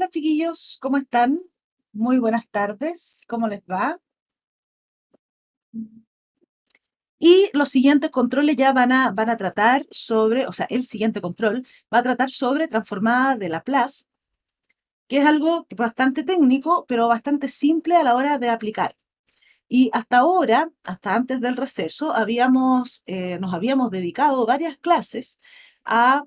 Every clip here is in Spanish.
Hola chiquillos, ¿cómo están? Muy buenas tardes, ¿cómo les va? Y los siguientes controles ya van a tratar sobre, o sea, el siguiente control va a tratar sobre transformada de Laplace, que es algo bastante técnico, pero bastante simple a la hora de aplicar. Y hasta ahora, hasta antes del receso, nos habíamos dedicado varias clases a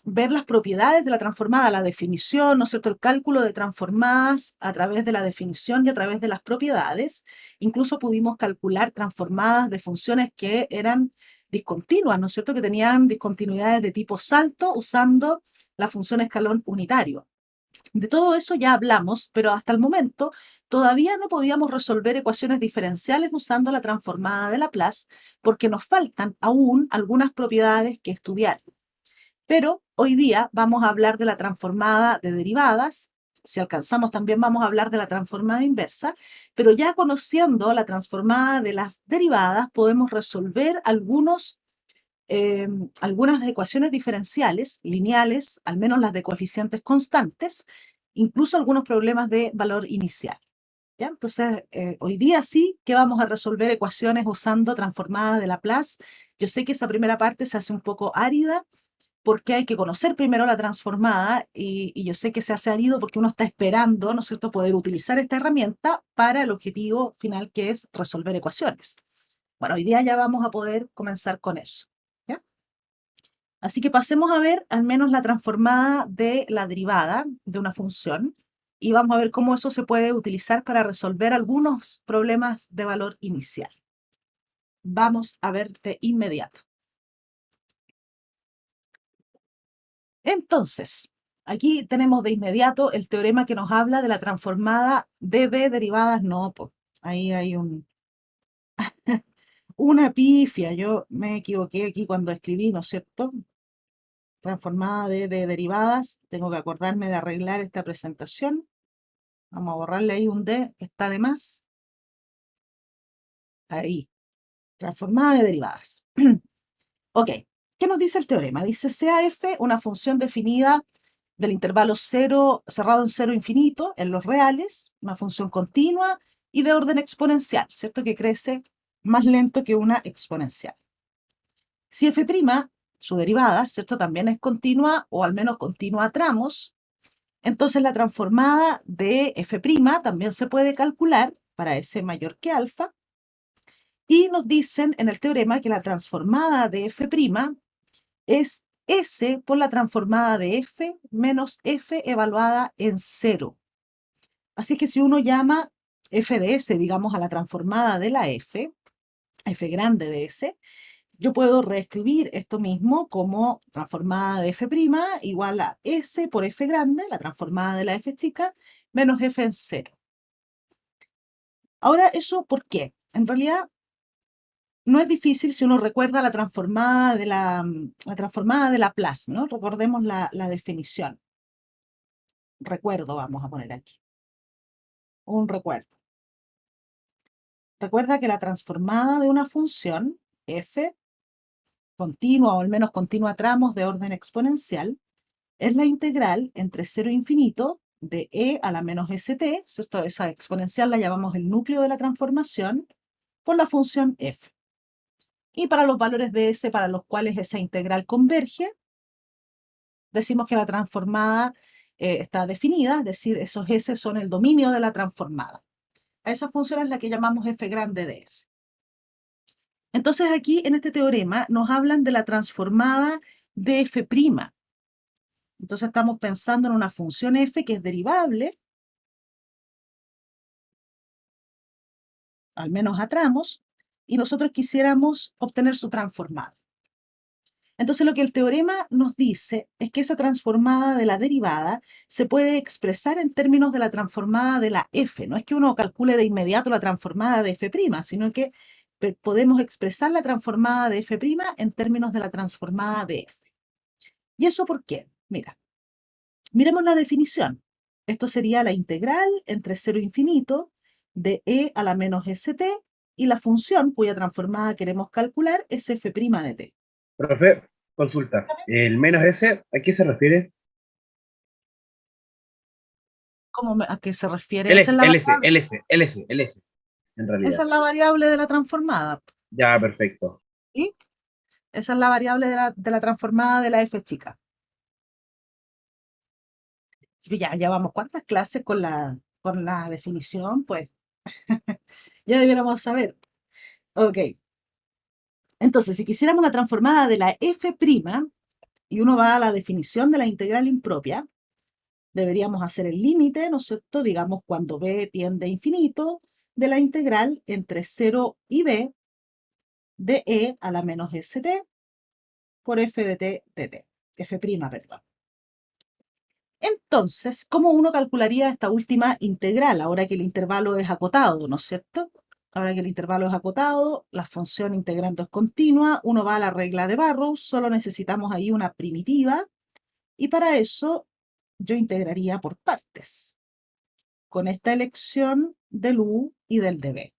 ver las propiedades de la transformada, la definición, ¿no es cierto?, el cálculo de transformadas a través de la definición y a través de las propiedades. Incluso pudimos calcular transformadas de funciones que eran discontinuas, ¿no es cierto?, que tenían discontinuidades de tipo salto usando la función escalón unitario. De todo eso ya hablamos, pero hasta el momento todavía no podíamos resolver ecuaciones diferenciales usando la transformada de Laplace porque nos faltan aún algunas propiedades que estudiar. Pero hoy día vamos a hablar de la transformada de derivadas. Si alcanzamos, también vamos a hablar de la transformada inversa, pero ya conociendo la transformada de las derivadas, podemos resolver algunas ecuaciones diferenciales, lineales, al menos las de coeficientes constantes, incluso algunos problemas de valor inicial. ¿Ya? Entonces, hoy día sí que vamos a resolver ecuaciones usando transformada de Laplace. Yo sé que esa primera parte se hace un poco árida, porque hay que conocer primero la transformada y yo sé que se hace árido porque uno está esperando, ¿no es cierto?, poder utilizar esta herramienta para el objetivo final que es resolver ecuaciones. Bueno, hoy día ya vamos a poder comenzar con eso. ¿Ya? Así que pasemos a ver al menos la transformada de la derivada de una función y vamos a ver cómo eso se puede utilizar para resolver algunos problemas de valor inicial. Vamos a ver de inmediato. Entonces, aquí tenemos de inmediato el teorema que nos habla de la transformada de derivadas. No, pues, ahí hay una pifia. Yo me equivoqué aquí cuando escribí, ¿no es cierto? Transformada de derivadas. Tengo que acordarme de arreglar esta presentación. Vamos a borrarle ahí un D que está de más. Ahí, transformada de derivadas. Ok, ¿qué nos dice el teorema? Dice sea f una función definida del intervalo 0, cerrado en 0 infinito, en los reales, una función continua y de orden exponencial, ¿cierto? Que crece más lento que una exponencial. Si f', su derivada, ¿cierto? También es continua o al menos continua a tramos, entonces la transformada de f' también se puede calcular para s mayor que alfa. Y nos dicen en el teorema que la transformada de f' es S por la transformada de f menos f evaluada en 0. Así que si uno llama f de s, digamos, a la transformada de la f grande de s, yo puedo reescribir esto mismo como transformada de f' igual a s por f grande, la transformada de la f chica, menos f en 0. Ahora, ¿eso por qué? En realidad, no es difícil si uno recuerda la transformada de Laplace, ¿no? Recordemos la definición. Recuerdo, vamos a poner aquí. Un recuerdo. Recuerda que la transformada de una función, f, continua o al menos continua a tramos de orden exponencial, es la integral entre 0 e infinito de e a la menos st, ¿cierto? Esa exponencial la llamamos el núcleo de la transformación, por la función f. Y para los valores de s para los cuales esa integral converge, decimos que la transformada está definida, es decir, esos s son el dominio de la transformada. A esa función es la que llamamos f grande de s. Entonces aquí en este teorema nos hablan de la transformada de f'. Entonces estamos pensando en una función f que es derivable, al menos a tramos, y nosotros quisiéramos obtener su transformada. Entonces lo que el teorema nos dice es que esa transformada de la derivada se puede expresar en términos de la transformada de la f. No es que uno calcule de inmediato la transformada de f', sino que podemos expresar la transformada de f' en términos de la transformada de f. ¿Y eso por qué? Mira, miremos la definición. Esto sería la integral entre 0 e infinito de e a la menos st y la función cuya transformada queremos calcular es f' de t. Profe, consulta. ¿El menos S, a qué se refiere? ¿A qué se refiere? LS, LS, LS, LS, LS, en Esa realidad. es la variable de la transformada, Ya, perfecto. ¿sí? Esa es la variable de la transformada de la f chica. Sí, ya vamos, ¿cuántas clases con la definición? Pues ya debiéramos saber. Ok, entonces, si quisiéramos la transformada de la f' y uno va a la definición de la integral impropia, deberíamos hacer el límite, ¿no es cierto? Digamos, cuando b tiende a infinito, de la integral entre 0 y b de e a la menos st por f de t de t, f', perdón. Entonces, ¿cómo uno calcularía esta última integral ahora que el intervalo es acotado, ¿no es cierto? Ahora que el intervalo es acotado, la función integrando es continua, uno va a la regla de Barrow, solo necesitamos ahí una primitiva y para eso yo integraría por partes, con esta elección del u y del db.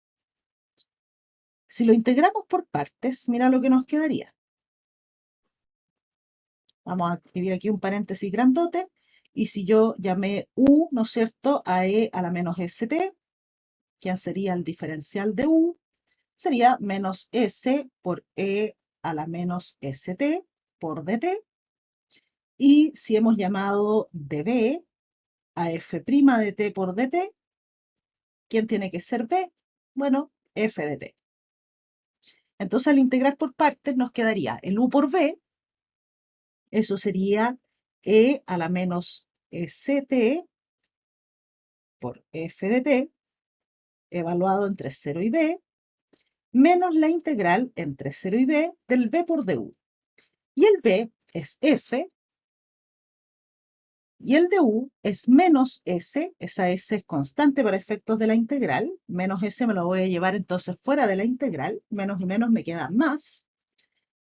Si lo integramos por partes, mira lo que nos quedaría. Vamos a escribir aquí un paréntesis grandote. Y si yo llamé u, ¿no es cierto?, a e a la menos st, ¿quién sería el diferencial de u? Sería menos s por e a la menos st por dt. Y si hemos llamado db a f' de t por dt, ¿quién tiene que ser b? Bueno, f de t. Entonces, al integrar por partes, nos quedaría el u por b, eso sería e a la menos st por f de t, evaluado entre 0 y b, menos la integral entre 0 y b del b por du. Y el b es f, y el du es menos s, esa s es constante para efectos de la integral, menos s me lo voy a llevar entonces fuera de la integral, menos y menos me queda más.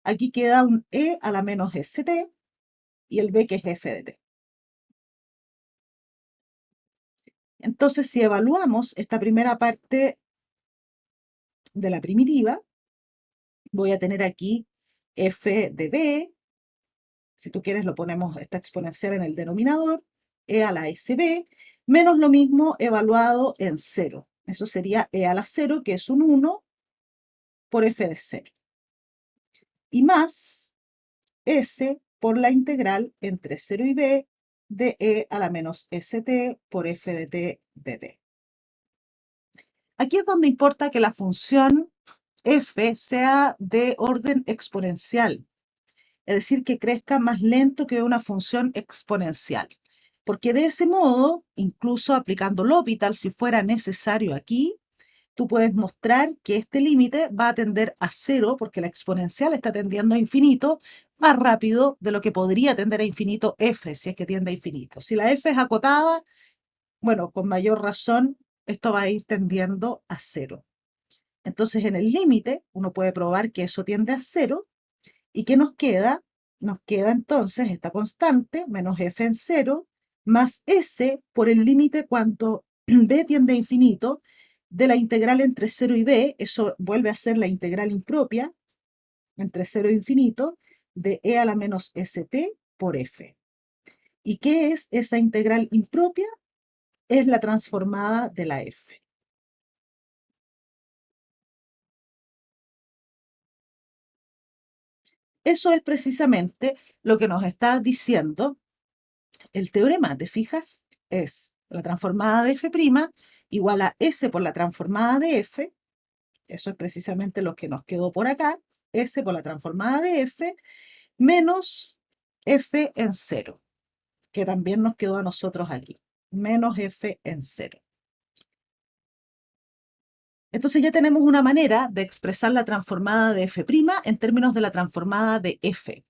Aquí queda un e a la menos st y el b que es f de t. Entonces, si evaluamos esta primera parte de la primitiva, voy a tener aquí f de b, si tú quieres lo ponemos esta exponencial en el denominador, e a la sb, menos lo mismo evaluado en 0. Eso sería e a la 0, que es un 1 por f de 0. Y más s por la integral entre 0 y b de e a la menos st por f de t de t. Aquí es donde importa que la función f sea de orden exponencial, es decir, que crezca más lento que una función exponencial. Porque de ese modo, incluso aplicando L'Hopital, si fuera necesario aquí, tú puedes mostrar que este límite va a tender a cero porque la exponencial está tendiendo a infinito más rápido de lo que podría tender a infinito f, si es que tiende a infinito. Si la f es acotada, bueno, con mayor razón, esto va a ir tendiendo a cero. Entonces, en el límite, uno puede probar que eso tiende a cero. ¿Y qué nos queda? Nos queda entonces esta constante, menos f en cero, más s por el límite cuando b tiende a infinito, de la integral entre 0 y b, eso vuelve a ser la integral impropia, entre 0 e infinito, de e a la menos st por f. ¿Y qué es esa integral impropia? Es la transformada de la f. Eso es precisamente lo que nos está diciendo el teorema, ¿te fijas? Es la transformada de f' igual a s por la transformada de f, eso es precisamente lo que nos quedó por acá, s por la transformada de f, menos f en 0, que también nos quedó a nosotros aquí, menos f en 0. Entonces ya tenemos una manera de expresar la transformada de f' en términos de la transformada de f.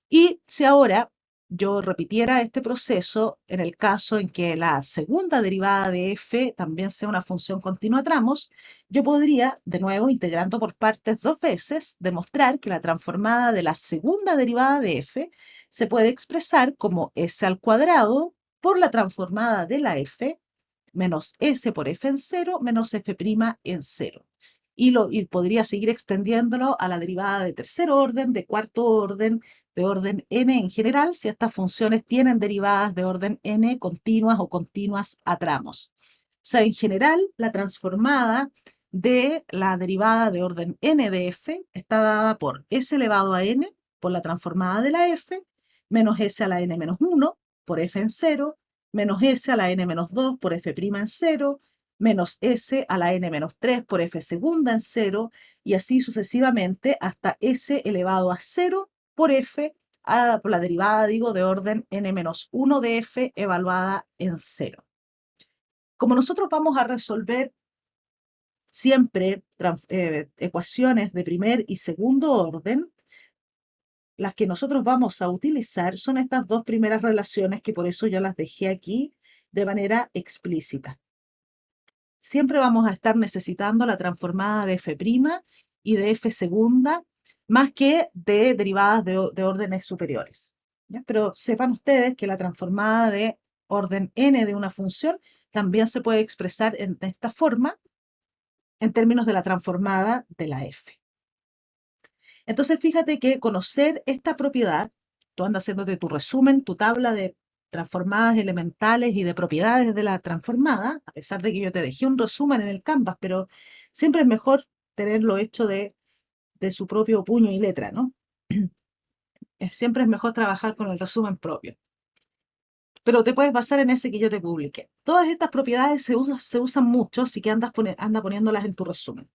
Y si ahora yo repitiera este proceso en el caso en que la segunda derivada de f también sea una función continua a tramos, yo podría, de nuevo, integrando por partes dos veces, demostrar que la transformada de la segunda derivada de f se puede expresar como s al cuadrado por la transformada de la f menos s por f en 0 menos f' en 0. y podría seguir extendiéndolo a la derivada de tercer orden, de cuarto orden, de orden n en general, si estas funciones tienen derivadas de orden n continuas o continuas a tramos. O sea, en general, la transformada de la derivada de orden n de f está dada por s elevado a n, por la transformada de la f, menos s a la n menos 1, por f en 0, menos s a la n menos 2 por f' en 0, menos s a la n menos 3 por f segunda en 0, y así sucesivamente hasta s elevado a 0 por f, por la derivada, digo, de orden n menos 1 de f evaluada en 0. Como nosotros vamos a resolver siempre ecuaciones de primer y segundo orden, las que nosotros vamos a utilizar son estas dos primeras relaciones, que por eso yo las dejé aquí de manera explícita. Siempre vamos a estar necesitando la transformada de f' y de f segunda, más que de derivadas de órdenes superiores, ¿ya? Pero sepan ustedes que la transformada de orden n de una función también se puede expresar de esta forma en términos de la transformada de la f. Entonces, fíjate que conocer esta propiedad, tú andas haciéndote tu resumen, tu tabla de transformadas elementales y de propiedades de la transformada, a pesar de que yo te dejé un resumen en el Canvas, pero siempre es mejor tenerlo hecho de su propio puño y letra, ¿no? Siempre es mejor trabajar con el resumen propio. Pero te puedes basar en ese que yo te publiqué. Todas estas propiedades se usan mucho, así que anda poniéndolas en tu resumen.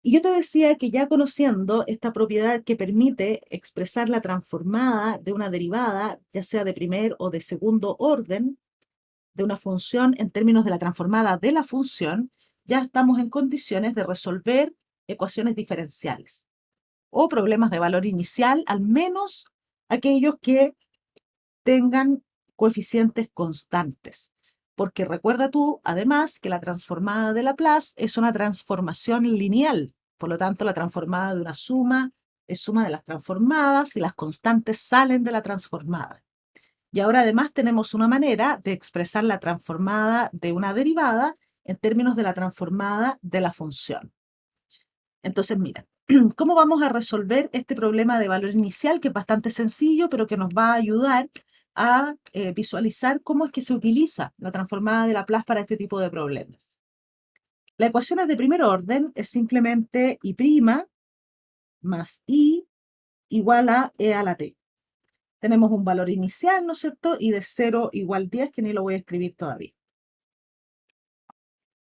Y yo te decía que ya conociendo esta propiedad que permite expresar la transformada de una derivada, ya sea de primer o de segundo orden, de una función en términos de la transformada de la función, ya estamos en condiciones de resolver ecuaciones diferenciales o problemas de valor inicial, al menos aquellos que tengan coeficientes constantes. Porque recuerda tú, además, que la transformada de Laplace es una transformación lineal. Por lo tanto, la transformada de una suma es suma de las transformadas y las constantes salen de la transformada. Y ahora además tenemos una manera de expresar la transformada de una derivada en términos de la transformada de la función. Entonces, mira, ¿cómo vamos a resolver este problema de valor inicial, que es bastante sencillo, pero que nos va a ayudar a visualizar cómo es que se utiliza la transformada de Laplace para este tipo de problemas? La ecuación es de primer orden, es simplemente y' más i igual a e a la t. Tenemos un valor inicial, ¿no es cierto? Y de 0 igual 10, que ni lo voy a escribir todavía.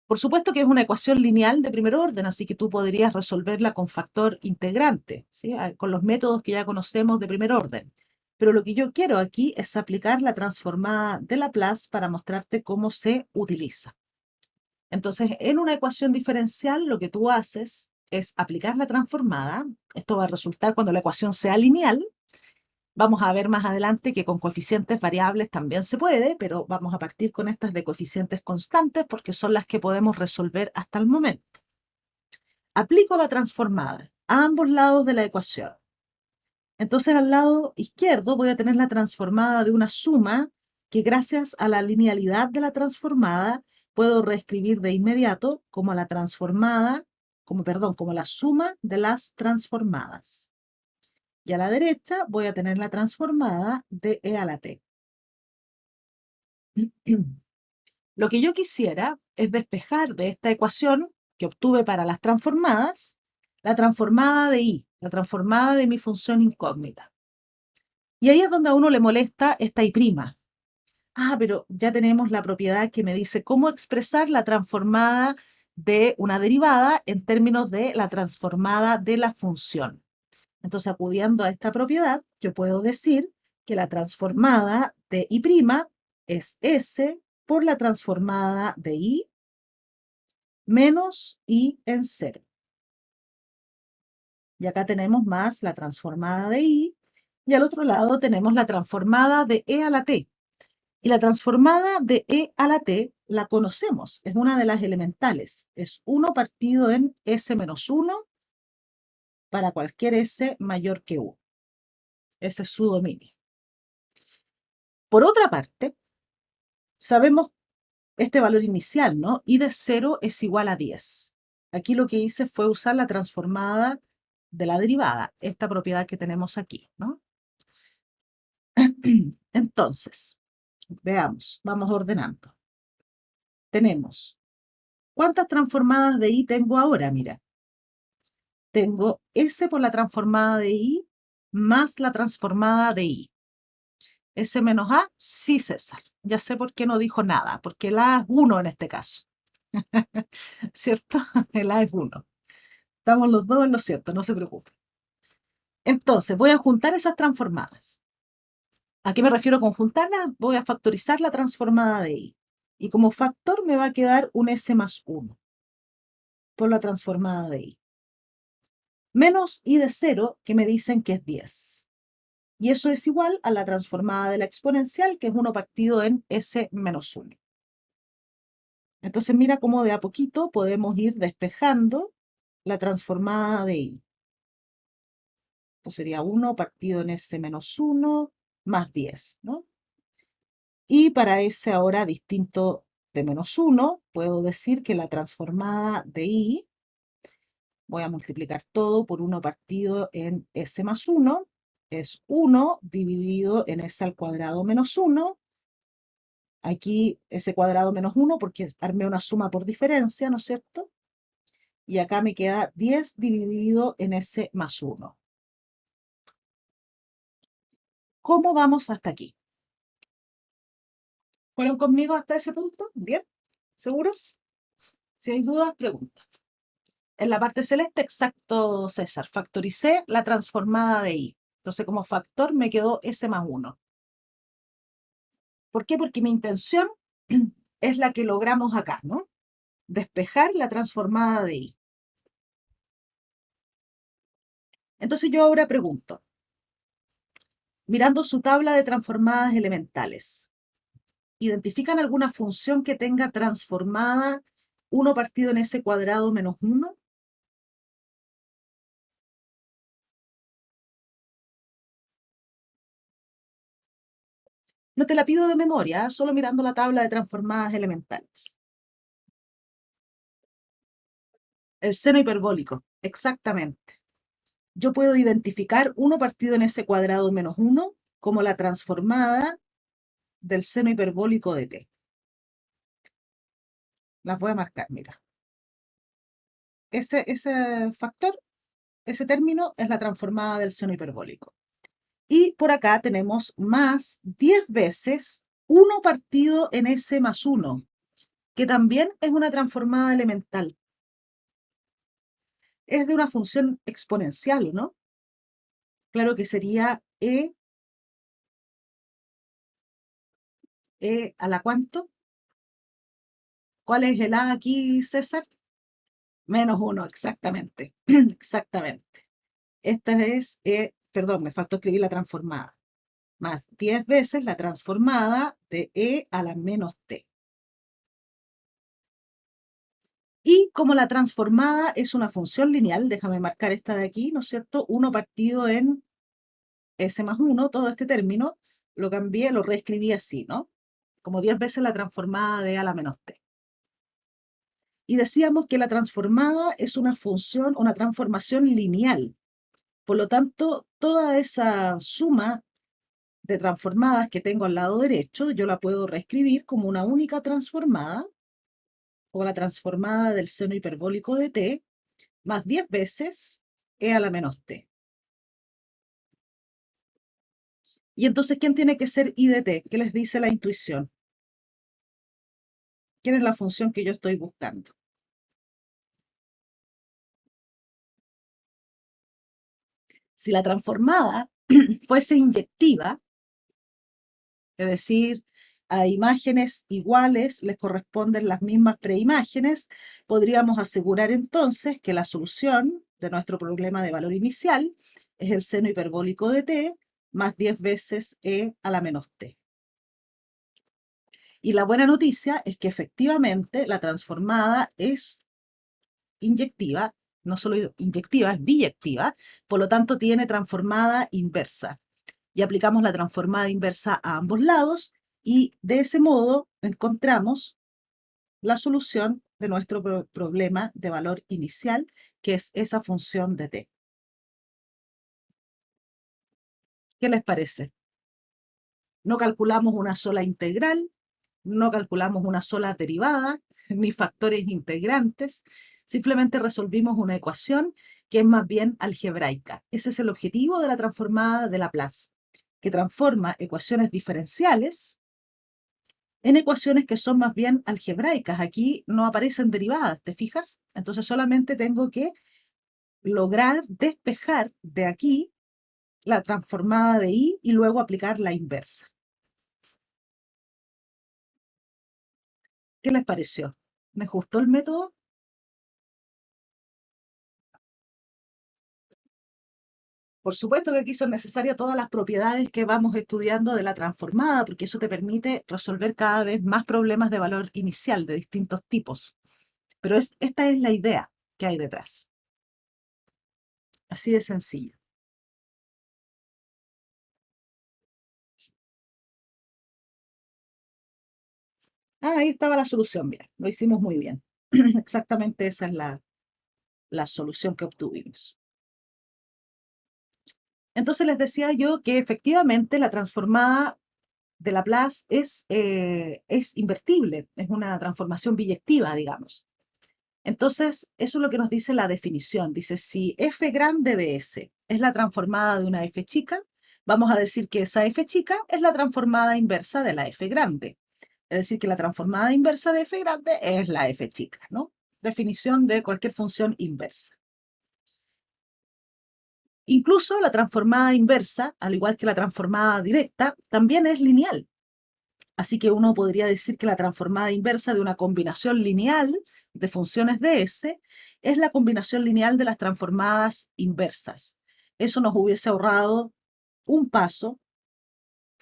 Por supuesto que es una ecuación lineal de primer orden, así que tú podrías resolverla con factor integrante, ¿sí? Con los métodos que ya conocemos de primer orden. Pero lo que yo quiero aquí es aplicar la transformada de Laplace para mostrarte cómo se utiliza. Entonces, en una ecuación diferencial, lo que tú haces es aplicar la transformada. Esto va a resultar cuando la ecuación sea lineal. Vamos a ver más adelante que con coeficientes variables también se puede, pero vamos a partir con estas de coeficientes constantes porque son las que podemos resolver hasta el momento. Aplico la transformada a ambos lados de la ecuación. Entonces, al lado izquierdo voy a tener la transformada de una suma que, gracias a la linealidad de la transformada, puedo reescribir de inmediato como la transformada, como la suma de las transformadas. Y a la derecha voy a tener la transformada de e a la t. Lo que yo quisiera es despejar de esta ecuación que obtuve para las transformadas, la transformada de i, la transformada de mi función incógnita. Y ahí es donde a uno le molesta esta i'. Ah, pero ya tenemos la propiedad que me dice cómo expresar la transformada de una derivada en términos de la transformada de la función. Entonces, acudiendo a esta propiedad, yo puedo decir que la transformada de i' es s por la transformada de i menos i en 0. Y acá tenemos más la transformada de i, y al otro lado tenemos la transformada de e a la t. Y la transformada de e a la t la conocemos, es una de las elementales. Es 1 partido en s menos 1 para cualquier s mayor que 1. Ese es su dominio. Por otra parte, sabemos este valor inicial, ¿no? I de 0 es igual a 10. Aquí lo que hice fue usar la transformada de la derivada, esta propiedad que tenemos aquí, ¿no? Entonces, veamos, vamos ordenando. Tenemos, ¿cuántas transformadas de I tengo ahora? Mira, tengo S por la transformada de I más la transformada de I. S menos A, sí, César. Ya sé por qué no dijo nada, porque el A es 1 en este caso. ¿Cierto? El A es 1. Estamos los dos en lo cierto, no se preocupe. Entonces, voy a juntar esas transformadas. ¿A qué me refiero con juntarlas? Voy a factorizar la transformada de I. Y como factor me va a quedar un S más 1 por la transformada de I. Menos I de 0, que me dicen que es 10. Y eso es igual a la transformada de la exponencial, que es 1 partido en S menos 1. Entonces mira cómo de a poquito podemos ir despejando la transformada de I. Esto sería 1 partido en S menos 1 más 10, ¿no? Y para S ahora distinto de menos 1, puedo decir que la transformada de I, voy a multiplicar todo por 1 partido en S más 1, es 1 dividido en S al cuadrado menos 1. Aquí S cuadrado menos 1 porque armé una suma por diferencia, ¿no es cierto? Y acá me queda 10 dividido en S más 1. ¿Cómo vamos hasta aquí? ¿Fueron conmigo hasta ese punto? ¿Bien? ¿Seguros? Si hay dudas, pregunta. En la parte celeste, exacto, César. Factoricé la transformada de I. Entonces, como factor me quedó S más 1. ¿Por qué? Porque mi intención es la que logramos acá, ¿no? Despejar la transformada de I. Entonces yo ahora pregunto, mirando su tabla de transformadas elementales, ¿identifican alguna función que tenga transformada 1 partido en S cuadrado menos 1? No te la pido de memoria, solo mirando la tabla de transformadas elementales. El seno hiperbólico, exactamente. Yo puedo identificar 1 partido en S cuadrado menos 1 como la transformada del seno hiperbólico de t. Las voy a marcar, mira. Ese factor, ese término es la transformada del seno hiperbólico. Y por acá tenemos más 10 veces 1 partido en S más 1, que también es una transformada elemental. Es de una función exponencial, ¿no? Claro que sería E a la ¿cuánto? ¿Cuál es el A aquí, César? Menos 1, exactamente. Exactamente. Esta es, perdón, me faltó escribir la transformada. Más 10 veces la transformada de E a la menos T. Y como la transformada es una función lineal, déjame marcar esta de aquí, ¿no es cierto? 1 partido en S más 1, todo este término, lo cambié, lo reescribí así, ¿no? Como 10 veces la transformada de E a la menos T. Y decíamos que la transformada es una función, una transformación lineal. Por lo tanto, toda esa suma de transformadas que tengo al lado derecho, yo la puedo reescribir como una única transformada, o la transformada del seno hiperbólico de t, más 10 veces e a la menos t. Y entonces, ¿quién tiene que ser i de t? ¿Qué les dice la intuición? ¿Quién es la función que yo estoy buscando? Si la transformada fuese inyectiva, es decir, a imágenes iguales les corresponden las mismas preimágenes, podríamos asegurar entonces que la solución de nuestro problema de valor inicial es el seno hiperbólico de t más 10 veces e a la menos t. Y la buena noticia es que efectivamente la transformada es inyectiva, no solo inyectiva, es biyectiva, por lo tanto tiene transformada inversa. Y aplicamos la transformada inversa a ambos lados y de ese modo encontramos la solución de nuestro problema de valor inicial, que es esa función de t. ¿Qué les parece? No calculamos una sola integral, no calculamos una sola derivada, ni factores integrantes, simplemente resolvimos una ecuación que es más bien algebraica. Ese es el objetivo de la transformada de Laplace, que transforma ecuaciones diferenciales en ecuaciones que son más bien algebraicas. Aquí no aparecen derivadas, ¿te fijas? Entonces solamente tengo que lograr despejar de aquí la transformada de y luego aplicar la inversa. ¿Qué les pareció? ¿Les gustó el método? Por supuesto que aquí son necesarias todas las propiedades que vamos estudiando de la transformada, porque eso te permite resolver cada vez más problemas de valor inicial de distintos tipos. Pero esta es la idea que hay detrás. Así de sencillo. Ah, ahí estaba la solución, bien, lo hicimos muy bien. Exactamente esa es la solución que obtuvimos. Entonces les decía yo que efectivamente la transformada de Laplace es invertible, es una transformación biyectiva, digamos. Entonces, eso es lo que nos dice la definición. Dice, si f grande de S es la transformada de una f chica, vamos a decir que esa f chica es la transformada inversa de la f grande. Es decir, que la transformada inversa de f grande es la f chica, ¿no? Definición de cualquier función inversa. Incluso la transformada inversa, al igual que la transformada directa, también es lineal. Así que uno podría decir que la transformada inversa de una combinación lineal de funciones de S es la combinación lineal de las transformadas inversas. Eso nos hubiese ahorrado un paso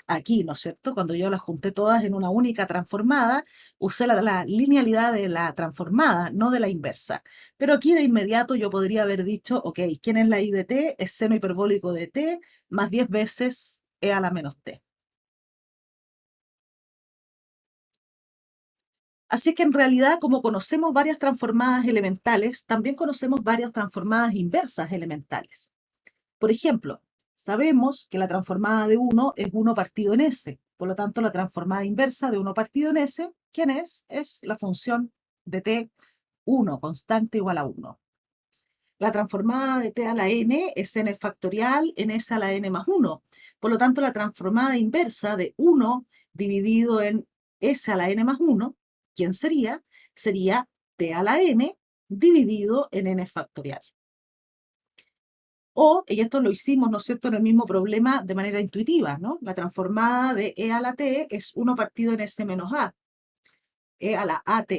aquí, ¿no es cierto? Cuando yo las junté todas en una única transformada, usé la linealidad de la transformada, no de la inversa. Pero aquí de inmediato yo podría haber dicho, ok, ¿quién es la I de t? Es seno hiperbólico de t más 10 veces e a la menos t. Así que en realidad, como conocemos varias transformadas elementales, también conocemos varias transformadas inversas elementales. Por ejemplo, sabemos que la transformada de 1 es 1 partido en S. Por lo tanto, la transformada inversa de 1 partido en S, ¿quién es? Es la función de t 1, constante igual a 1. La transformada de t a la n es n factorial en S a la n más 1. Por lo tanto, la transformada inversa de 1 dividido en S a la n más 1, ¿quién sería? Sería t a la n dividido en n factorial. O, y esto lo hicimos, ¿no es cierto?, en el mismo problema de manera intuitiva, ¿no? La transformada de e a la t es 1 partido en S menos a, e a la at.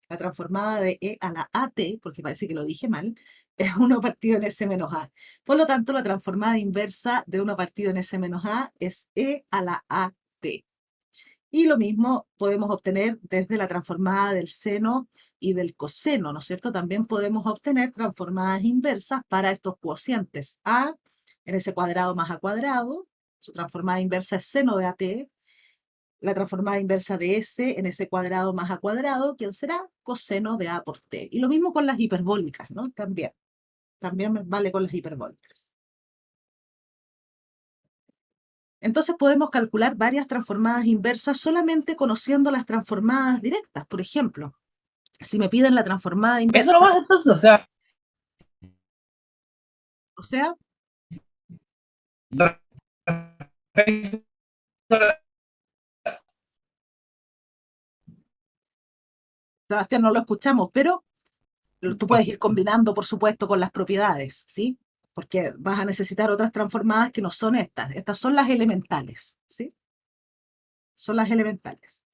La transformada de e a la at, porque parece que lo dije mal, es 1 partido en S menos a. Por lo tanto, la transformada inversa de 1 partido en S menos a es e a la at. Y lo mismo podemos obtener desde la transformada del seno y del coseno, ¿no es cierto? También podemos obtener transformadas inversas para estos cocientes. A en ese cuadrado más a cuadrado, su transformada inversa es seno de at. La transformada inversa de S en ese cuadrado más a cuadrado, ¿quién será? Coseno de A por T. Y lo mismo con las hiperbólicas, ¿no? También vale con las hiperbólicas. Entonces podemos calcular varias transformadas inversas solamente conociendo las transformadas directas. Por ejemplo, si me piden la transformada Eso inversa, nomás entonces, o sea, o sea, respecto a Sebastián, no lo escuchamos, pero tú puedes ir combinando, por supuesto, con las propiedades, ¿sí? Porque vas a necesitar otras transformadas que no son estas. Estas son las elementales, ¿sí? Son las elementales.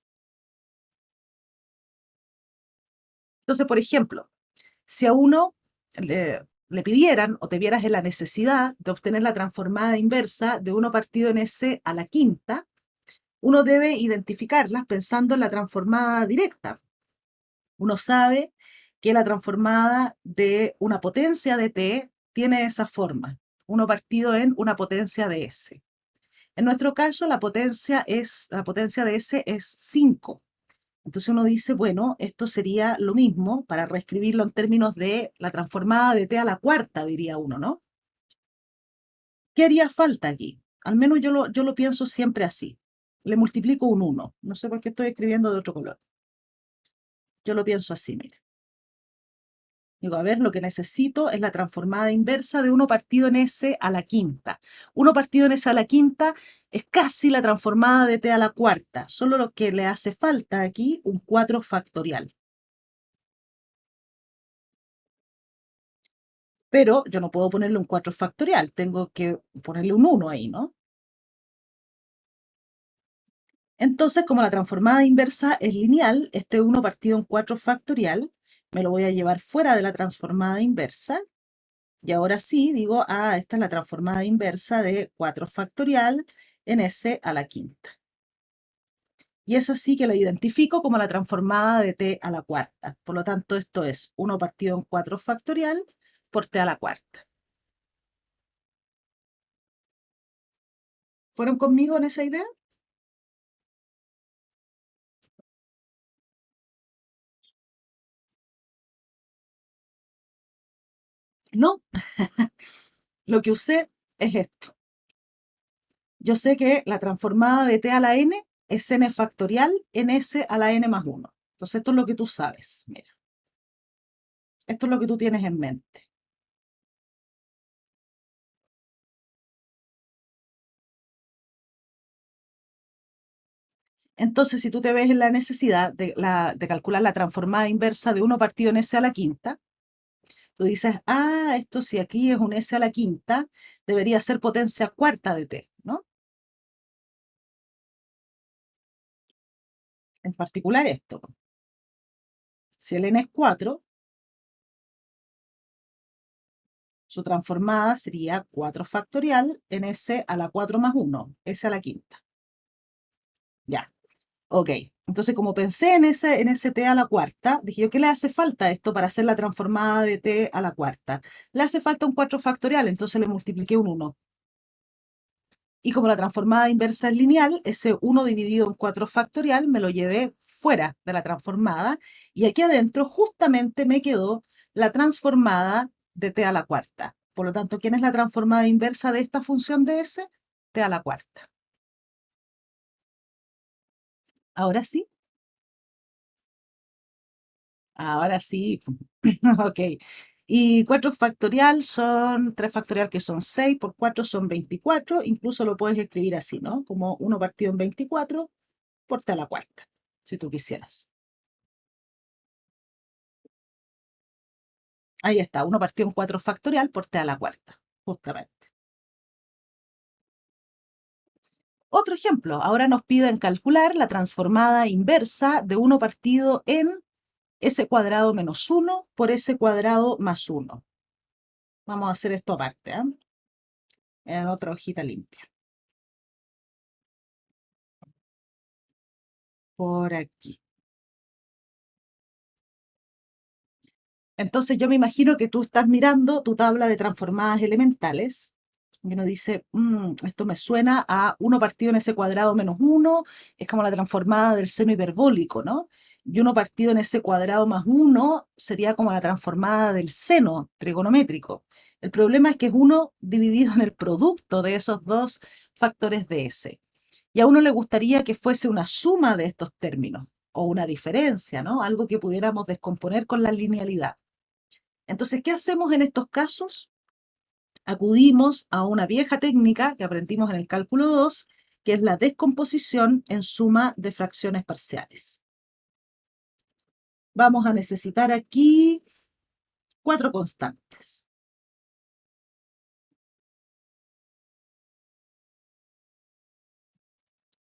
Entonces, por ejemplo, si a uno le pidieran o te vieras en la necesidad de obtener la transformada inversa de 1 partido en S a la quinta, uno debe identificarlas pensando en la transformada directa. Uno sabe que la transformada de una potencia de t tiene esa forma, 1 partido en una potencia de S. En nuestro caso, la potencia de S es 5. Entonces uno dice, bueno, esto sería lo mismo para reescribirlo en términos de la transformada de t a la cuarta, diría uno, ¿no? ¿Qué haría falta aquí? Al menos yo lo pienso siempre así. Le multiplico un 1. No sé por qué estoy escribiendo de otro color. Yo lo pienso así, mire. Digo, a ver, lo que necesito es la transformada inversa de 1 partido en s a la quinta. 1 partido en s a la quinta es casi la transformada de t a la cuarta. Solo lo que le hace falta aquí, un 4 factorial. Pero yo no puedo ponerle un 4 factorial, tengo que ponerle un 1 ahí, ¿no? Entonces, como la transformada inversa es lineal, este 1 partido en 4 factorial, me lo voy a llevar fuera de la transformada inversa. Y ahora sí digo, esta es la transformada inversa de 4 factorial en s a la quinta. Y es así que la identifico como la transformada de t a la cuarta. Por lo tanto, esto es 1 partido en 4 factorial por t a la cuarta. ¿Fueron conmigo en esa idea? No, lo que usé es esto. Yo sé que la transformada de t a la n es n factorial en s a la n más 1. Entonces esto es lo que tú sabes. Mira, esto es lo que tú tienes en mente. Entonces, si tú te ves en la necesidad de calcular la transformada inversa de 1 partido en s a la quinta, tú dices, esto si aquí es un s a la quinta, debería ser potencia cuarta de t, ¿no? En particular esto. Si el n es 4, su transformada sería 4 factorial en s a la 4 más 1, s a la quinta. Ya, ok. Entonces, como pensé en ese t a la cuarta, dije yo, ¿qué le hace falta a esto para hacer la transformada de t a la cuarta? Le hace falta un 4 factorial, entonces le multipliqué un 1. Y como la transformada inversa es lineal, ese 1 dividido en 4 factorial me lo llevé fuera de la transformada y aquí adentro justamente me quedó la transformada de t a la cuarta. Por lo tanto, ¿quién es la transformada inversa de esta función de s? T a la cuarta. Ahora sí, ahora sí. Ok. Y 4 factorial son 3 factorial que son 6, por 4 son 24. Incluso lo puedes escribir así, ¿no? Como 1 partido en 24 por t a la cuarta, si tú quisieras. Ahí está, 1 partido en 4 factorial por t a la cuarta, justamente. Otro ejemplo, ahora nos piden calcular la transformada inversa de 1 partido en s cuadrado menos 1 por s cuadrado más 1. Vamos a hacer esto aparte, en otra hojita limpia. Por aquí. Entonces yo me imagino que tú estás mirando tu tabla de transformadas elementales y uno dice, esto me suena a 1 partido en s cuadrado menos 1, es como la transformada del seno hiperbólico, ¿no? Y 1 partido en s cuadrado más 1 sería como la transformada del seno trigonométrico. El problema es que es 1 dividido en el producto de esos dos factores de s. Y a uno le gustaría que fuese una suma de estos términos o una diferencia, ¿no? Algo que pudiéramos descomponer con la linealidad. Entonces, ¿qué hacemos en estos casos? Acudimos a una vieja técnica que aprendimos en el cálculo 2, que es la descomposición en suma de fracciones parciales. Vamos a necesitar aquí 4 constantes.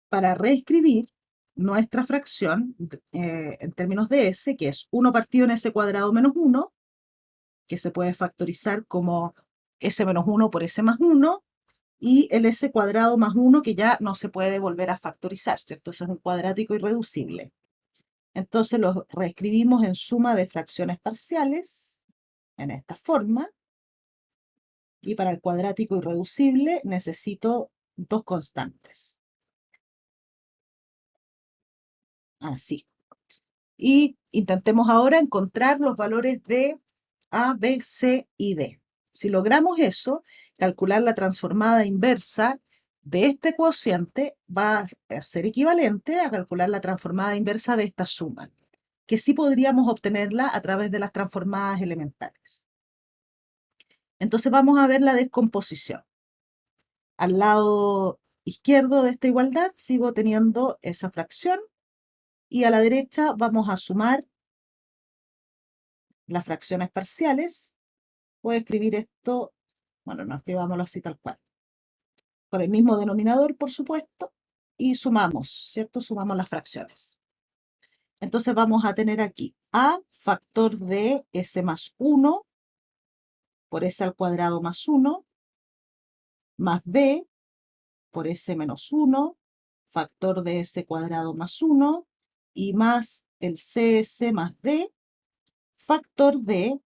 Para reescribir nuestra fracción en términos de s, que es 1 partido en s cuadrado menos 1, que se puede factorizar como s menos 1 por s más 1, y el s cuadrado más 1 que ya no se puede volver a factorizar, ¿cierto? Eso es un cuadrático irreducible. Entonces lo reescribimos en suma de fracciones parciales, en esta forma, y para el cuadrático irreducible necesito 2 constantes. Así. Y intentemos ahora encontrar los valores de A, B, C y D. Si logramos eso, calcular la transformada inversa de este cociente va a ser equivalente a calcular la transformada inversa de esta suma, que sí podríamos obtenerla a través de las transformadas elementales. Entonces vamos a ver la descomposición. Al lado izquierdo de esta igualdad sigo teniendo esa fracción y a la derecha vamos a sumar las fracciones parciales. Voy a escribir esto, bueno, no escribámoslo así tal cual, con el mismo denominador, por supuesto, y sumamos, ¿cierto? Sumamos las fracciones. Entonces vamos a tener aquí a factor de s más 1 por s al cuadrado más 1, más b por s menos 1, factor de s cuadrado más 1, y más el cs más d, factor de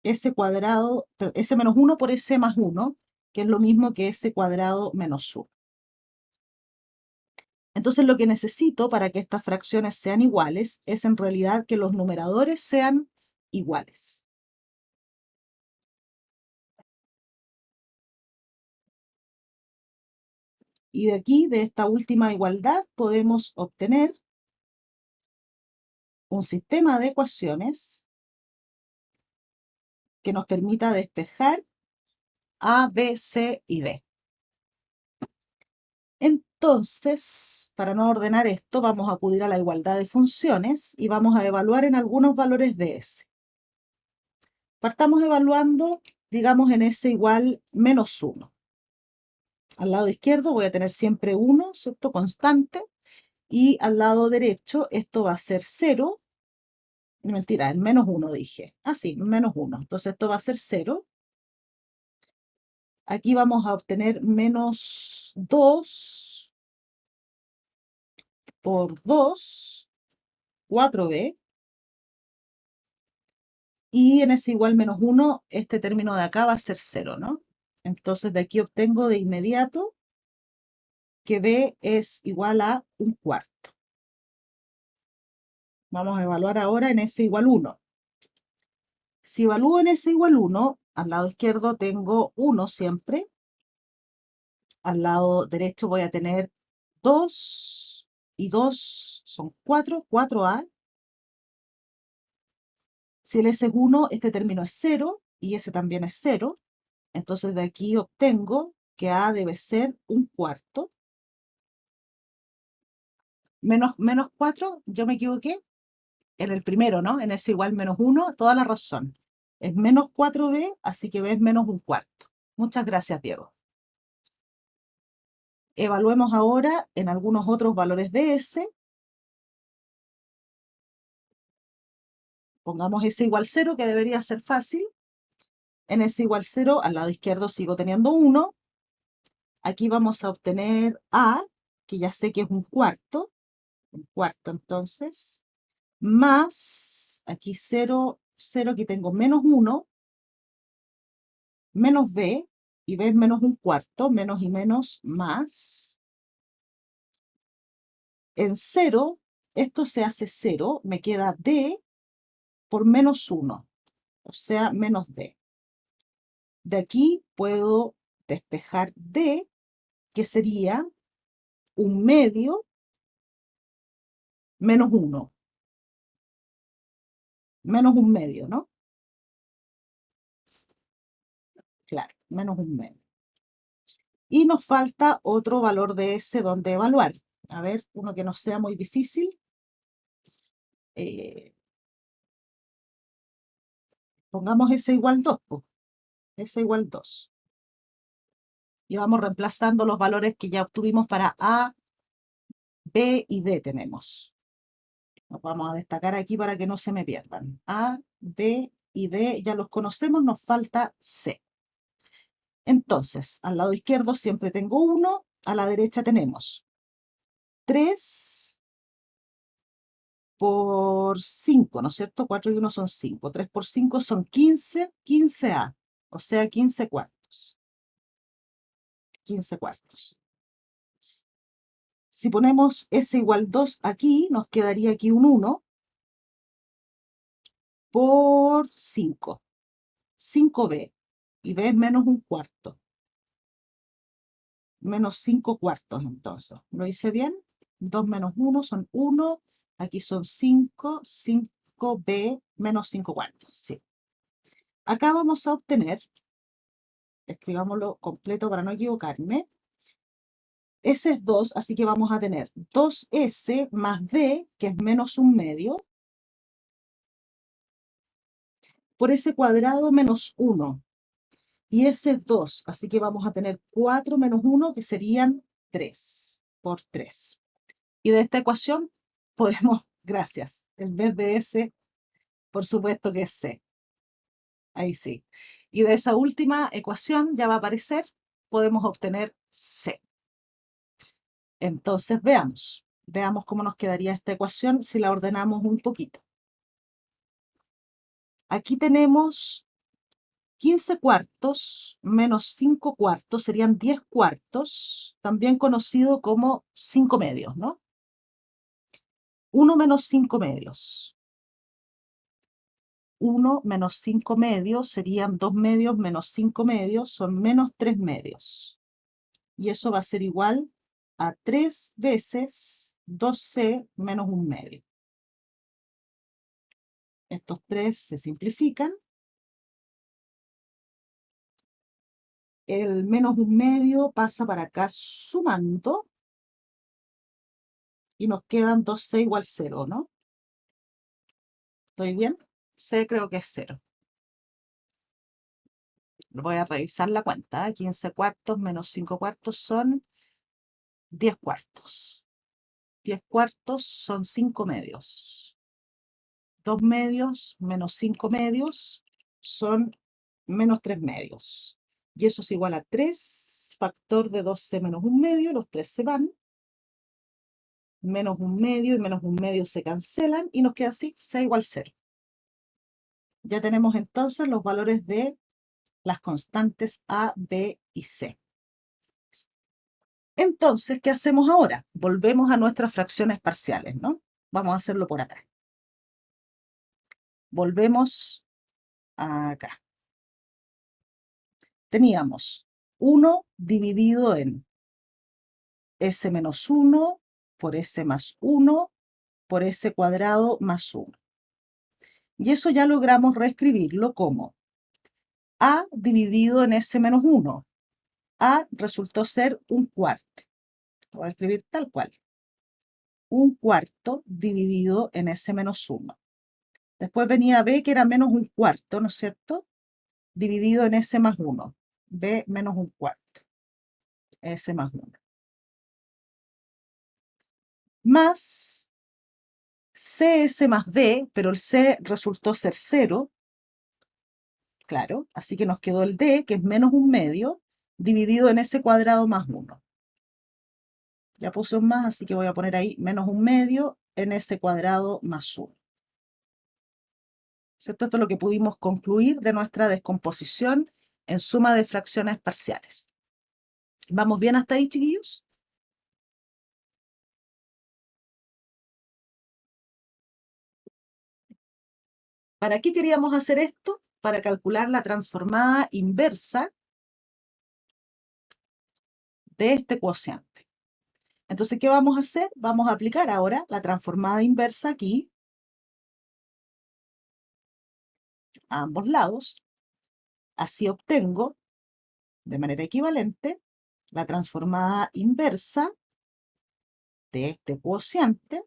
s cuadrado, s menos 1 por s más 1, que es lo mismo que s cuadrado menos 1. Entonces lo que necesito para que estas fracciones sean iguales es en realidad que los numeradores sean iguales. Y de aquí, de esta última igualdad, podemos obtener un sistema de ecuaciones que nos permita despejar A, B, C y D. Entonces, para no ordenar esto, vamos a acudir a la igualdad de funciones y vamos a evaluar en algunos valores de S. Partamos evaluando, digamos, en S igual menos 1. Al lado izquierdo voy a tener siempre 1, ¿cierto? Constante. Y al lado derecho esto va a ser 0. Mentira, el menos 1 dije. Ah, sí, menos 1. Entonces esto va a ser 0. Aquí vamos a obtener menos 2 por 2, 4b. Y en ese igual menos 1, este término de acá va a ser 0, ¿no? Entonces de aquí obtengo de inmediato que b es igual a 1/4. Vamos a evaluar ahora en s igual 1. Si evalúo en s igual 1, al lado izquierdo tengo 1 siempre. Al lado derecho voy a tener 2 y 2 son 4, 4a. Si el s es 1, este término es 0 y ese también es 0. Entonces de aquí obtengo que a debe ser 1/4. Menos 4, yo me equivoqué en el primero, ¿no? En s igual menos 1, toda la razón. Es menos 4b, así que b es menos 1/4. Muchas gracias, Diego. Evaluemos ahora en algunos otros valores de S. Pongamos S igual 0, que debería ser fácil. En S igual 0, al lado izquierdo sigo teniendo 1. Aquí vamos a obtener A, que ya sé que es 1/4. 1/4 entonces. Más, aquí 0, 0, aquí tengo menos 1. Menos B, y B es menos 1/4, menos y menos, más. En 0, esto se hace 0, me queda D por menos 1, o sea, menos D. De aquí puedo despejar D, que sería 1/2 menos 1. Menos 1/2, ¿no? Claro, menos 1/2. Y nos falta otro valor de S donde evaluar. A ver, uno que no sea muy difícil. Pongamos S igual 2, pues. S igual 2. Y vamos reemplazando los valores que ya obtuvimos para A, B y D tenemos. Los vamos a destacar aquí para que no se me pierdan. A, B y D ya los conocemos, nos falta C. Entonces, al lado izquierdo siempre tengo 1, a la derecha tenemos 3 por 5, ¿no es cierto? 4 y 1 son 5. 3 por 5 son 15, 15A, o sea, 15 cuartos. 15 cuartos. Si ponemos S igual 2 aquí, nos quedaría aquí un 1. por 5. 5b. Y b es menos un cuarto. Menos 5 cuartos, entonces. ¿Lo hice bien? 2 menos 1 son 1. Aquí son 5. 5b menos 5 cuartos. Sí. Acá vamos a obtener, escribámoslo completo para no equivocarme. S es 2, así que vamos a tener 2s más d, que es menos un medio, por s cuadrado menos 1. Y ese es 2, así que vamos a tener 4 menos 1, que serían 3 por 3. Y de esta ecuación podemos, gracias, en vez de S, por supuesto que es C. Ahí sí. Y de esa última ecuación ya va a aparecer, podemos obtener C. Entonces veamos cómo nos quedaría esta ecuación si la ordenamos un poquito. Aquí tenemos 15 cuartos menos 5 cuartos serían 10 cuartos, también conocido como 5 medios, ¿no? 1 menos 5 medios. 1 menos 5 medios serían 2 medios menos 5 medios, son menos 3 medios. Y eso va a ser igual a 3 veces 2c menos 1 medio. Estos 3 se simplifican. El menos 1 medio pasa para acá sumando. Y nos quedan 2c igual 0, ¿no? ¿Estoy bien? C creo que es 0. Voy a revisar la cuenta. 15 cuartos menos 5 cuartos son 10 cuartos. 10 cuartos son 5 medios. 2 medios menos 5 medios son menos 3 medios. Y eso es igual a 3 factor de 2c menos 1 medio. Los 3 se van. Menos 1 medio y menos 1 medio se cancelan. Y nos queda así, c igual 0. Ya tenemos entonces los valores de las constantes A, B y C. Entonces, ¿qué hacemos ahora? Volvemos a nuestras fracciones parciales, ¿no? Vamos a hacerlo por acá. Volvemos acá. Teníamos 1 dividido en S menos 1 por S más 1 por S cuadrado más 1. Y eso ya logramos reescribirlo como A dividido en S menos 1. A resultó ser un cuarto. Lo voy a escribir tal cual. Un cuarto dividido en S menos 1. Después venía B, que era menos un cuarto, ¿no es cierto? Dividido en S más 1. B menos un cuarto. S más 1. Más CS más D, pero el C resultó ser 0. Claro, así que nos quedó el D, que es menos un medio, dividido en S cuadrado más 1. Ya puse un más, así que voy a poner ahí menos un medio en S cuadrado más 1. ¿Cierto? Esto es lo que pudimos concluir de nuestra descomposición en suma de fracciones parciales. ¿Vamos bien hasta ahí, chiquillos? ¿Para qué queríamos hacer esto? Para calcular la transformada inversa de este cociente. Entonces, ¿qué vamos a hacer? Vamos a aplicar ahora la transformada inversa aquí, a ambos lados. Así obtengo, de manera equivalente, la transformada inversa de este cociente,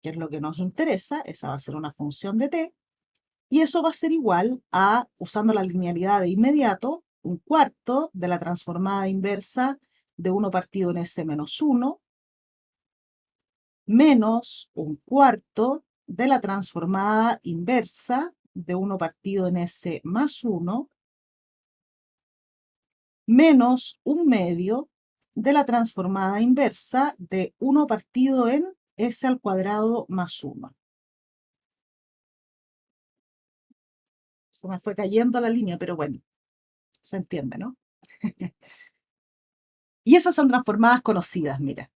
que es lo que nos interesa. Esa va a ser una función de t. Y eso va a ser igual a, usando la linealidad de inmediato, un cuarto de la transformada inversa de 1 partido en S menos 1, menos un cuarto de la transformada inversa de 1 partido en S más 1, menos un medio de la transformada inversa de 1 partido en S al cuadrado más 1. Se me fue cayendo la línea, pero bueno, se entiende, ¿no? Y esas son transformadas conocidas, mira.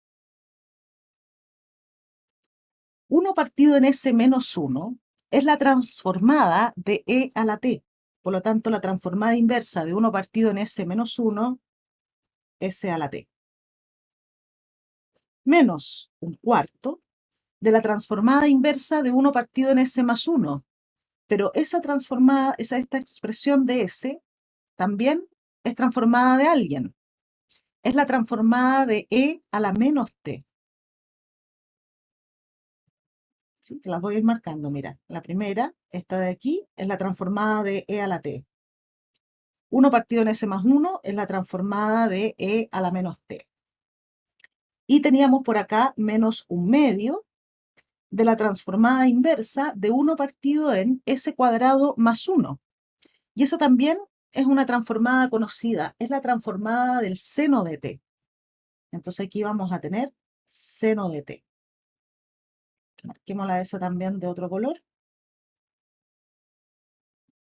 1 partido en S menos 1 es la transformada de e a la t. Por lo tanto, la transformada inversa de 1 partido en s menos 1, s a la t. Menos un cuarto de la transformada inversa de 1 partido en s más 1. Pero esa transformada, esta expresión de s, también es transformada de alguien. Es la transformada de e a la menos t. ¿Sí? Te las voy a ir marcando, mira. La primera, esta de aquí, es la transformada de e a la t. 1 partido en s más 1 es la transformada de e a la menos t. Y teníamos por acá menos un medio de la transformada inversa de 1 partido en s cuadrado más 1. Y esa también es una transformada conocida, es la transformada del seno de t. Entonces aquí vamos a tener seno de t. Marquémosla esa también de otro color.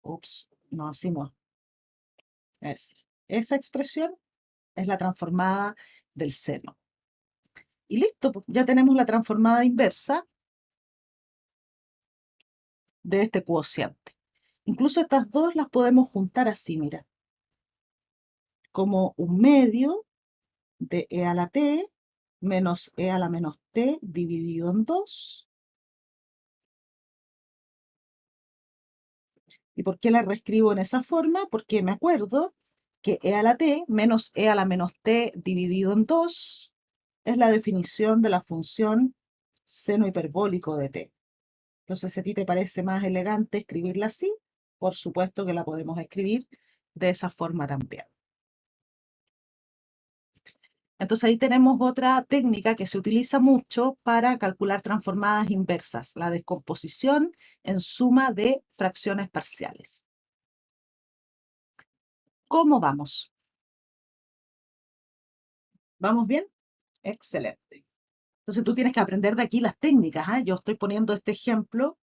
Ups, no, así no. Esa expresión es la transformada del seno. Y listo, pues, ya tenemos la transformada inversa de este cociente. Incluso estas dos las podemos juntar así, mira. Como un medio de e a la t menos e a la menos t dividido en 2. ¿Y por qué la reescribo en esa forma? Porque me acuerdo que e a la t menos e a la menos t dividido en 2 es la definición de la función seno hiperbólico de t. Entonces, si a ti te parece más elegante escribirla así, por supuesto que la podemos escribir de esa forma también. Entonces ahí tenemos otra técnica que se utiliza mucho para calcular transformadas inversas, la descomposición en suma de fracciones parciales. ¿Cómo vamos? ¿Vamos bien? Excelente. Entonces tú tienes que aprender de aquí las técnicas. ¿Ah? Yo estoy poniendo este ejemplo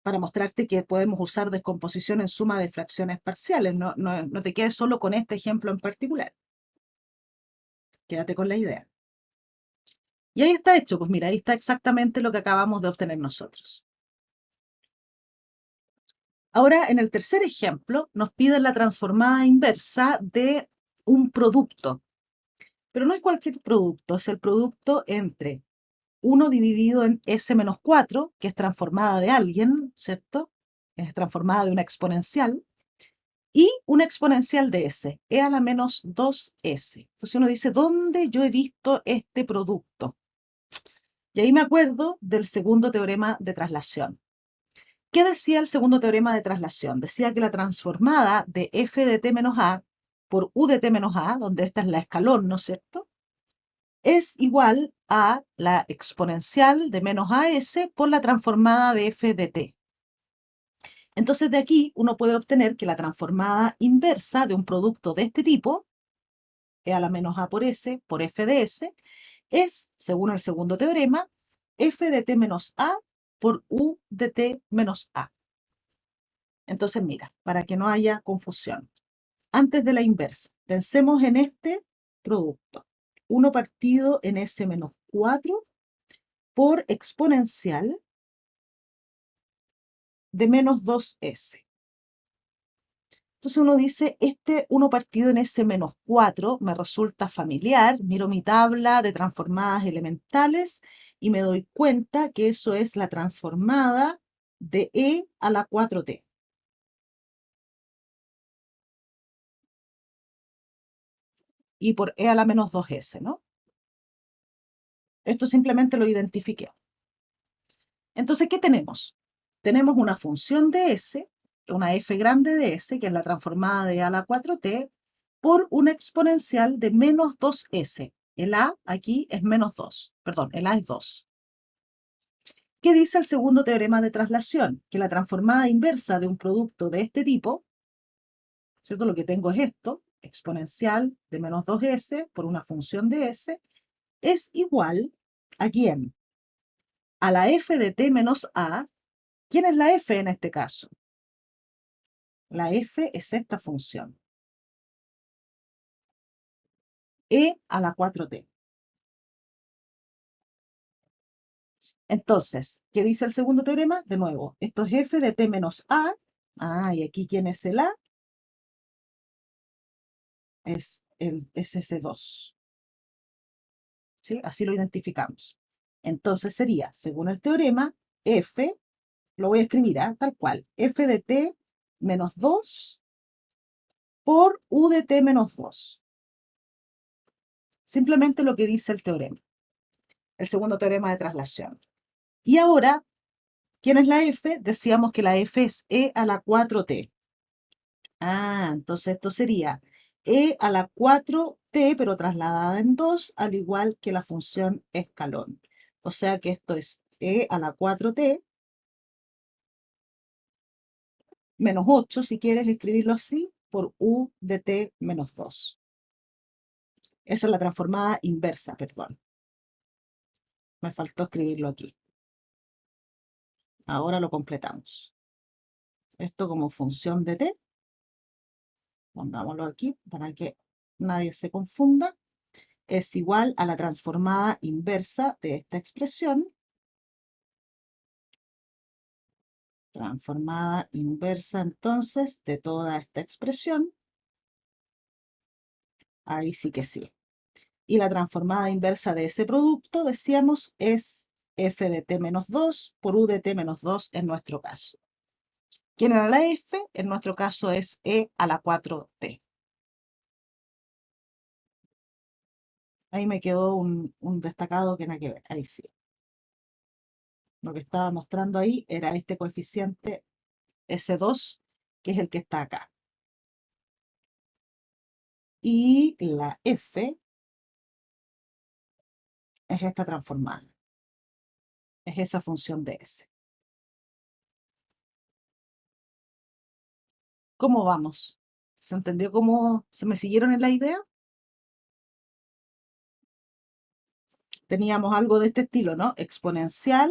para mostrarte que podemos usar descomposición en suma de fracciones parciales. No te quedes solo con este ejemplo en particular. Quédate con la idea. Y ahí está hecho. Pues mira, ahí está exactamente lo que acabamos de obtener nosotros. Ahora, en el tercer ejemplo, nos piden la transformada inversa de un producto. Pero no es cualquier producto, es el producto entre 1 dividido en s menos 4, que es transformada de alguien, ¿cierto? Es transformada de una exponencial, y una exponencial de s, e a la menos 2s. Entonces uno dice, ¿dónde yo he visto este producto? Y ahí me acuerdo del segundo teorema de traslación. ¿Qué decía el segundo teorema de traslación? Decía que la transformada de f de t menos a por u de t menos a, donde esta es la escalón, ¿no es cierto?, es igual a la exponencial de menos as por la transformada de f de t. Entonces de aquí uno puede obtener que la transformada inversa de un producto de este tipo, e a la menos a por s por f de s, es, según el segundo teorema, f de t menos a por u de t menos a. Entonces mira, para que no haya confusión, antes de la inversa, pensemos en este producto. 1 partido en s menos 4 por exponencial de menos 2s. Entonces uno dice, este 1 partido en s menos 4 me resulta familiar, miro mi tabla de transformadas elementales y me doy cuenta que eso es la transformada de e a la 4t. Y por e a la menos 2s, ¿no? Esto simplemente lo identifiqué. Entonces, ¿qué tenemos? Tenemos una función de s, una f grande de s, que es la transformada de a la 4t, por una exponencial de menos 2s. El a aquí es menos 2, perdón, el a es 2. ¿Qué dice el segundo teorema de traslación? Que la transformada inversa de un producto de este tipo, ¿cierto? Lo que tengo es esto, exponencial de menos 2s por una función de s, es igual ¿a quién? A la f de t menos a. ¿Quién es la f en este caso? La f es esta función, e a la 4t. Entonces, ¿qué dice el segundo teorema? De nuevo, esto es f de t menos a. Ah, y aquí, ¿quién es el a? Es ese 2. ¿Sí? Así lo identificamos. Entonces sería, según el teorema, f, lo voy a escribir tal cual, f de t menos 2 por u de t menos 2. Simplemente lo que dice el teorema, el segundo teorema de traslación. Y ahora, ¿quién es la f? Decíamos que la f es e a la 4t. Ah, entonces esto sería e a la 4t, pero trasladada en 2, al igual que la función escalón. O sea que esto es e a la 4t menos 8, si quieres escribirlo así, por u de t menos 2. Esa es la transformada inversa, perdón. Me faltó escribirlo aquí. Ahora lo completamos. Esto como función de t. Pongámoslo aquí para que nadie se confunda. Es igual a la transformada inversa de esta expresión. Transformada inversa entonces de toda esta expresión. Ahí sí que sí. Y la transformada inversa de ese producto, decíamos, es f de t menos 2 por u de t menos 2 en nuestro caso. ¿Quién era la f? En nuestro caso es e a la 4t. Ahí me quedó un destacado que nada que ver. Ahí sí. Lo que estaba mostrando ahí era este coeficiente S2, que es el que está acá. Y la f es esta transformada. Es esa función de S. ¿Cómo vamos? ¿Se entendió cómo se me siguieron en la idea? Teníamos algo de este estilo, ¿no? Exponencial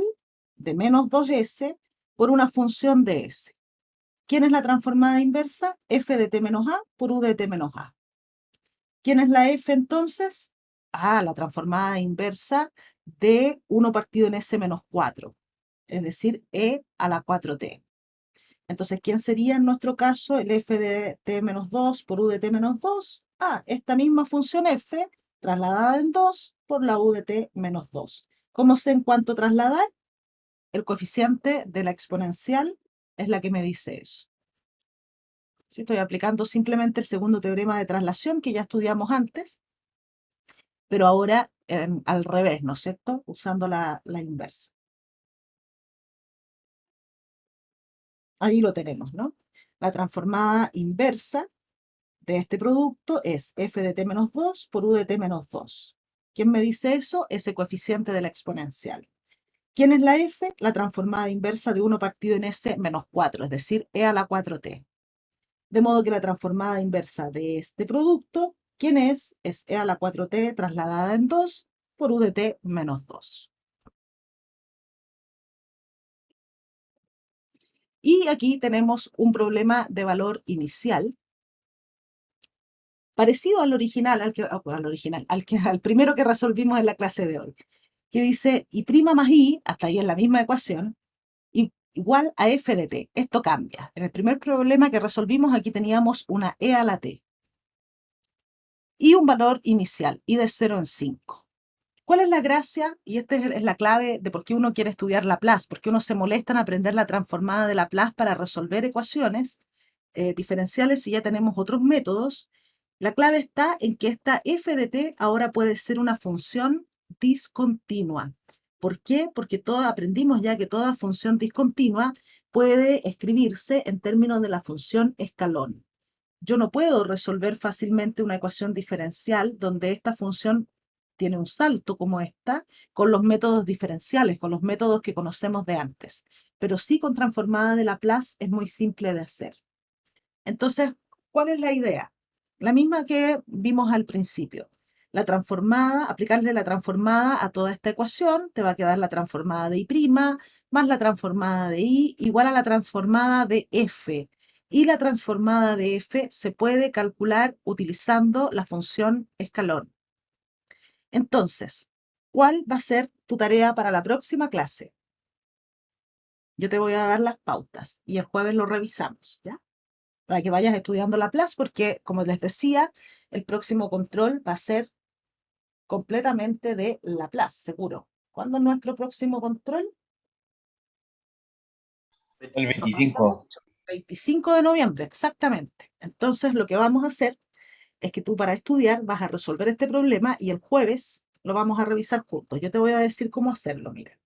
de menos 2s por una función de s. ¿Quién es la transformada inversa? F de t menos a por u de t menos a. ¿Quién es la f entonces? Ah, la transformada inversa de 1 partido en s menos 4, es decir, e a la 4t. Entonces, ¿quién sería en nuestro caso el f de t menos 2 por u de t menos 2? Ah, esta misma función f trasladada en 2 por la u de t menos 2. ¿Cómo sé en cuánto trasladar? El coeficiente de la exponencial es la que me dice eso. ¿Sí? Estoy aplicando simplemente el segundo teorema de traslación que ya estudiamos antes, pero ahora al revés, ¿no es cierto? Usando la inversa. Ahí lo tenemos, ¿no? La transformada inversa de este producto es f de t menos 2 por u de t menos 2. ¿Quién me dice eso? Ese coeficiente de la exponencial. ¿Quién es la f? La transformada inversa de 1 partido en s menos 4, es decir, e a la 4t. De modo que la transformada inversa de este producto, ¿quién es? Es e a la 4t trasladada en 2 por u de t menos 2. Y aquí tenemos un problema de valor inicial, parecido al original, al primero que resolvimos en la clase de hoy, que dice y' más i, hasta ahí en la misma ecuación, igual a f de t. Esto cambia. En el primer problema que resolvimos aquí teníamos una e a la t y un valor inicial, i de 0 en 5. ¿Cuál es la gracia? Y esta es la clave de por qué uno quiere estudiar Laplace, porque uno se molesta en aprender la transformada de Laplace para resolver ecuaciones diferenciales si ya tenemos otros métodos. La clave está en que esta f de t ahora puede ser una función discontinua. ¿Por qué? Porque aprendimos ya que toda función discontinua puede escribirse en términos de la función escalón. Yo no puedo resolver fácilmente una ecuación diferencial donde esta función tiene un salto como esta con los métodos diferenciales, con los métodos que conocemos de antes. Pero sí con transformada de Laplace es muy simple de hacer. Entonces, ¿cuál es la idea? La misma que vimos al principio. La transformada, aplicarle la transformada a toda esta ecuación, te va a quedar la transformada de i' más la transformada de i igual a la transformada de f. Y la transformada de f se puede calcular utilizando la función escalón. Entonces, cuál va a ser tu tarea para la próxima clase. Yo te voy a dar las pautas y el jueves lo revisamos, ¿ya? Para que vayas estudiando la PLAS, porque, como les decía, el próximo control va a ser completamente de la PLAS, seguro. ¿Cuándo es nuestro próximo control? El Nos falta 25. mucho. 25 de noviembre, exactamente. Entonces, lo que vamos a hacer es que tú para estudiar vas a resolver este problema y el jueves lo vamos a revisar juntos. Yo te voy a decir cómo hacerlo, mira.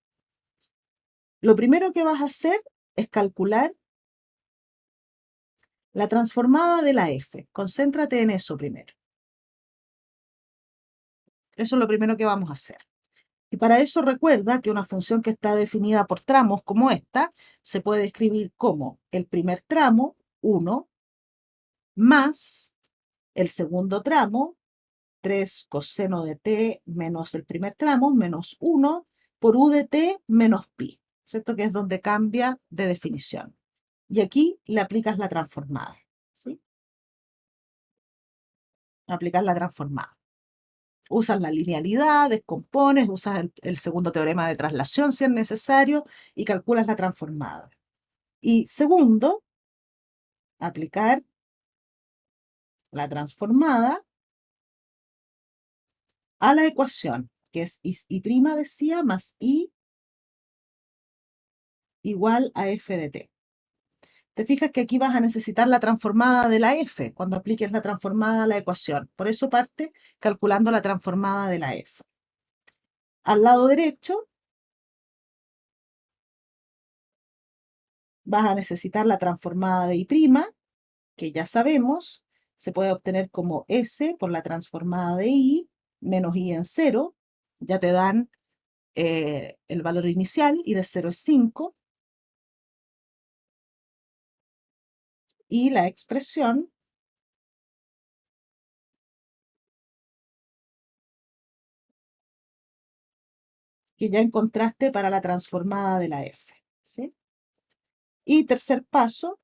Lo primero que vas a hacer es calcular la transformada de la f. Concéntrate en eso primero. Eso es lo primero que vamos a hacer. Y para eso recuerda que una función que está definida por tramos como esta se puede escribir como el primer tramo, 1, más el segundo tramo, 3 coseno de t menos el primer tramo, menos 1 por u de t menos pi, ¿cierto? Que es donde cambia de definición. Y aquí le aplicas la transformada, ¿sí? Aplicas la transformada. Usas la linealidad, descompones, usas el segundo teorema de traslación si es necesario y calculas la transformada. Y segundo, aplicar la transformada a la ecuación, que es y' decía más i igual a f de t. Te fijas que aquí vas a necesitar la transformada de la f cuando apliques la transformada a la ecuación. Por eso parte calculando la transformada de la f. Al lado derecho vas a necesitar la transformada de i', que ya sabemos, se puede obtener como s por la transformada de i menos i en 0. Ya te dan el valor inicial, y de 0 es 5. Y la expresión que ya encontraste para la transformada de la f, ¿sí? Y tercer paso,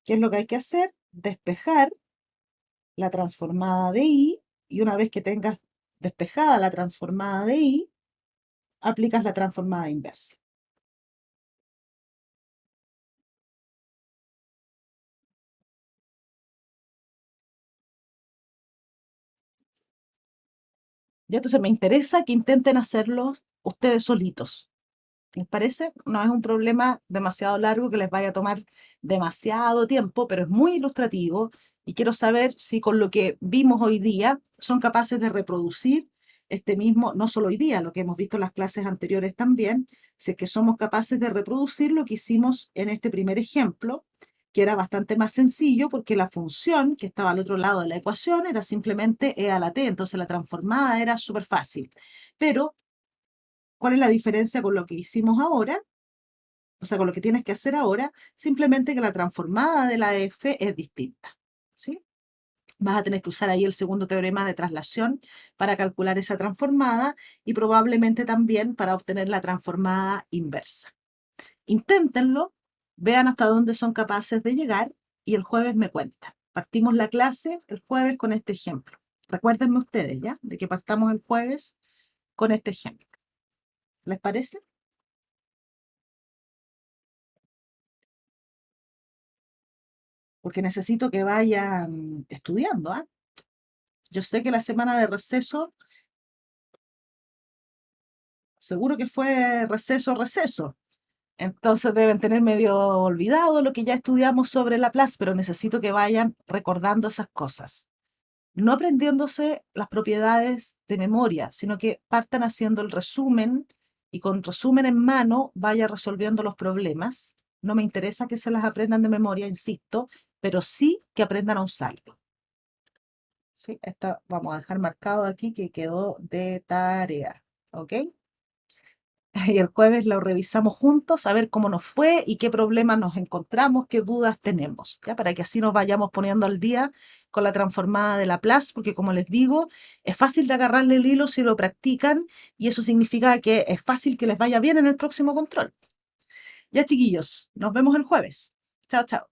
¿qué es lo que hay que hacer? Despejar la transformada de i, y una vez que tengas despejada la transformada de i, aplicas la transformada inversa. Ya entonces me interesa que intenten hacerlo ustedes solitos. ¿Les parece? No es un problema demasiado largo que les vaya a tomar demasiado tiempo, pero es muy ilustrativo y quiero saber si con lo que vimos hoy día son capaces de reproducir este mismo, no solo hoy día, lo que hemos visto en las clases anteriores también, si es que somos capaces de reproducir lo que hicimos en este primer ejemplo, que era bastante más sencillo porque la función que estaba al otro lado de la ecuación era simplemente e a la t, entonces la transformada era súper fácil. Pero ¿cuál es la diferencia con lo que hicimos ahora? O sea, con lo que tienes que hacer ahora, simplemente que la transformada de la f es distinta, ¿sí? Vas a tener que usar ahí el segundo teorema de traslación para calcular esa transformada y probablemente también para obtener la transformada inversa. Inténtenlo, vean hasta dónde son capaces de llegar y el jueves me cuentan. Partimos la clase el jueves con este ejemplo. Recuérdenme ustedes, ¿ya? De que partamos el jueves con este ejemplo. ¿Les parece? Porque necesito que vayan estudiando, ¿ah? Yo sé que la semana de receso, seguro que fue receso, receso. Entonces deben tener medio olvidado lo que ya estudiamos sobre Laplace, pero necesito que vayan recordando esas cosas. No aprendiéndose las propiedades de memoria, sino que partan haciendo el resumen y con resumen en mano vaya resolviendo los problemas. No me interesa que se las aprendan de memoria, insisto, pero sí que aprendan a usarlo. ¿Sí? Esta vamos a dejar marcado aquí que quedó de tarea. ¿Ok? Y el jueves lo revisamos juntos a ver cómo nos fue y qué problemas nos encontramos, qué dudas tenemos, ¿ya? Para que así nos vayamos poniendo al día con la transformada de Laplace, porque como les digo, es fácil de agarrarle el hilo si lo practican y eso significa que es fácil que les vaya bien en el próximo control. Ya, chiquillos, nos vemos el jueves. Chao, chao.